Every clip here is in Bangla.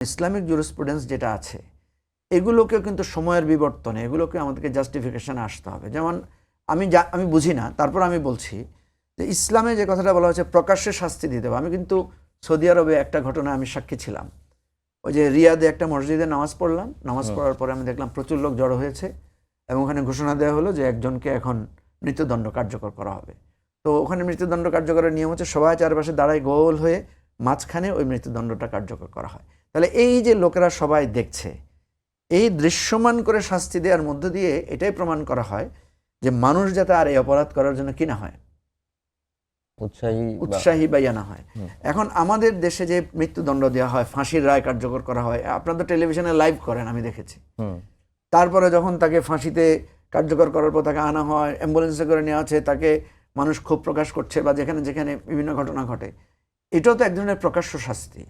ইসলামিক জুরিসপ্রুডেন্স যেটা আছে এগুলোকেও কিন্তু সময়ের বিবর্তনে এগুলোকে আমাদেরকে জাস্টিফিকেশনে আসতে হবে। যেমন আমি বুঝি না, তারপর আমি বলছি যে ইসলামে যে কথাটা বলা হচ্ছে প্রকাশ্যে শাস্তি দিতে হবে। আমি কিন্তু সৌদি আরবে একটা ঘটনা আমি সাক্ষী ছিলাম। ওই যে রিয়াদে একটা মসজিদে নামাজ পড়লাম, নামাজ পড়ার পরে আমি দেখলাম প্রচুর লোক জড়ো হয়েছে এবং ওখানে ঘোষণা দেওয়া হলো যে একজনকে এখন মৃত্যুদণ্ড কার্যকর করা হবে। তো ওখানে মৃত্যুদণ্ড কার্যকরের নিয়ম হচ্ছে সবাই চারপাশে দাঁড়ায় গোল হয়ে মাঝখানে ওই মৃত্যুদণ্ডটা কার্যকর করা হয়। তাহলে এই যে লোকেরা সবাই দেখছে, এই দৃশ্যমান করে শাস্তি দেওয়ার মধ্য দিয়ে এটাই প্রমাণ করা হয় যে মানুষ যাতে আর এই অপরাধ করার জন্য কি না হয়, উৎসাহী বা ইয়া না হয়। এখন আমাদের দেশে যে মৃত্যুদণ্ড দেওয়া হয়, ফাঁসির রায় কার্যকর করা হয়, আপনারা তো টেলিভিশনে লাইভ করেন, আমি দেখেছি। তারপরে যখন তাকে ফাঁসিতে কার্যকর করার পর তাকে আনা হয়, অ্যাম্বুলেন্সে করে নেওয়া হচ্ছে, তাকে মানুষ ক্ষোভ প্রকাশ করছে বা যেখানে যেখানে বিভিন্ন ঘটনা ঘটে, এটাও তো এক ধরনের প্রকাশ্য শাস্তি।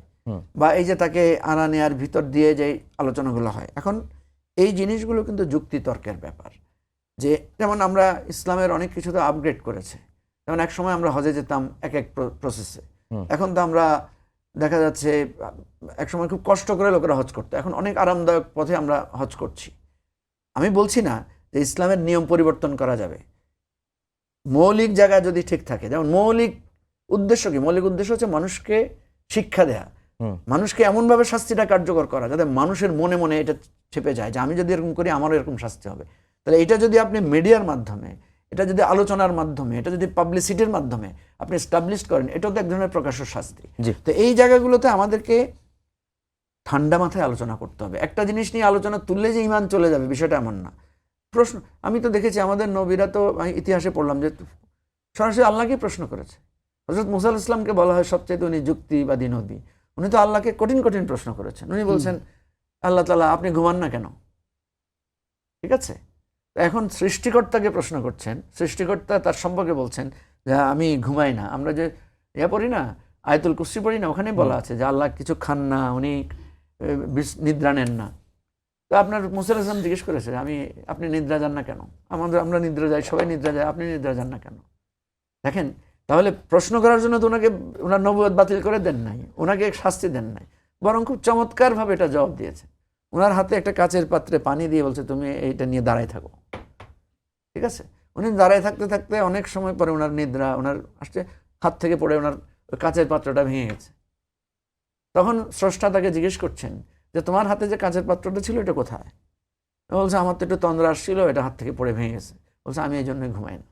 বা এই যে তাকে আনা নেয়ার ভিতর দিয়ে যে আলোচনাগুলো হয়, এখন এই জিনিসগুলো কিন্তু যুক্তি তর্কের ব্যাপার। যে যেমন আমরা ইসলামের অনেক কিছু তো আপগ্রেড করেছে। যেমন এক সময় আমরা হজে যেতাম এক প্রসেসে, এখন তো আমরা দেখা যাচ্ছে এক সময় খুব কষ্ট করে লোকেরা হজ করতো, এখন অনেক আরামদায়ক পথে আমরা হজ করছি। আমি বলছি না যে ইসলামের নিয়ম পরিবর্তন করা যাবে, মৌলিক জায়গা যদি ঠিক থাকে। যেমন মৌলিক উদ্দেশ্য কি? মৌলিক উদ্দেশ্য হচ্ছে মানুষকে শিক্ষা দেয়া, মানুষকে এমনভাবে শাস্তিটা কার্যকর করা যাতে মানুষের মনে মনে এটা চেপে যায় যে আমি যদি এরকম করি আমারও এরকম শাস্তি হবে। তাহলে এটা যদি আপনি মিডিয়ার মাধ্যমে, এটা যদি আলোচনার মাধ্যমে, এটা যদি পাবলিসিটির মাধ্যমে আপনি এস্টাবলিশ করেন, এটাও তো এক ধরনের প্রকাশ্য শাস্তি। তো এই জায়গাগুলোতে আমাদেরকে ঠান্ডা মাথায় আলোচনা করতে হবে। একটা জিনিস নিয়ে আলোচনা তুললে যে ইমান চলে যাবে বিষয়টা এমন না। প্রশ্ন আমি তো দেখেছি আমাদের নবীরা তো ইতিহাসে পড়লাম যে সরাসরি আল্লাহকে প্রশ্ন করেছে। হযরত মুসা আলাইহিস সালামকে বলা হয় সবচেয়ে উনি যুক্তিবাদী নবী। উনি তো আল্লাহকে কঠিন কঠিন প্রশ্ন করেছেন। উনি বলছেন, আল্লাহ তাআলা আপনি ঘুমান না কেন? ঠিক আছে, এখন সৃষ্টিকর্তাকে প্রশ্ন করছেন, সৃষ্টিকর্তা তার সম্পর্কে বলছেন যে আমি ঘুমাই না। আমরা যে পড়ি না, আয়াতুল কুরসি পড়ি না, ওখানেই বলা আছে যে আল্লাহ কিছু খান না, উনি নিদ্রা নেন না। তো আপনার মুসা আলাইহিস সালাম জিজ্ঞেস করেছে আপনি নিদ্রা যান না কেন? আমরা নিদ্রা যাই, সবাই নিদ্রা যায়, আপনি নিদ্রা যান না কেন? দেখেন, তাহলে প্রশ্ন করার জন্য তো ওনাকে ওনার নবুয়ত বাতিল করে দেন নাই, ওনাকে শাস্তি দেন নাই, বরং খুব চমৎকারভাবে এটা জবাব দিয়েছে। ওনার হাতে একটা কাচের পাত্রে পানি দিয়ে বলছে তুমি এইটা নিয়ে দাঁড়ায় থাকো। ঠিক আছে, উনি দাঁড়ায় থাকতে থাকতে অনেক সময় পরে ওনার নিদ্রা, ওনার আসছে হাত থেকে পড়ে ওনার কাচের পাত্রটা ভেঙে গেছে। তখন স্রষ্টা তাকে জিজ্ঞেস করছেন যে তোমার হাতে যে কাচের পাত্রটা ছিল এটা কোথায়? বলছে আমার তো একটু তন্দ্রা আসছিল, এটা হাত থেকে পড়ে ভেঙে গেছে। বলছে আমি এই জন্যই ঘুমাই না।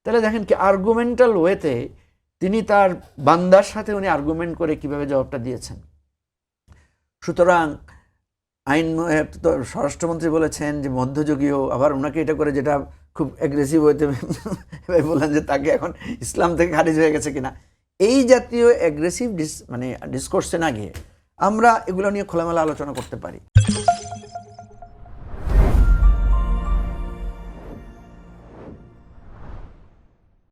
তাহলে দেখেন কি আর্গুমেন্টাল ওয়েতে তিনি তার বান্দার সাথে উনি আর্গুমেন্ট করে কিভাবে জবাবটা দিয়েছেন। সুতরাং আইন স্বরাষ্ট্রমন্ত্রী বলেছেন যে মধ্যযুগীয়, আবার ওনাকে এটা করে যেটা খুব অ্যাগ্রেসিভ হইতে বললেন যে তাকে এখন ইসলাম থেকে খারিজ হয়ে গেছে কিনা। এই জাতীয় অ্যাগ্রেসিভ ডিসকোর্সে না গিয়ে আমরা এগুলো নিয়ে খোলামেলা আলোচনা করতে পারি।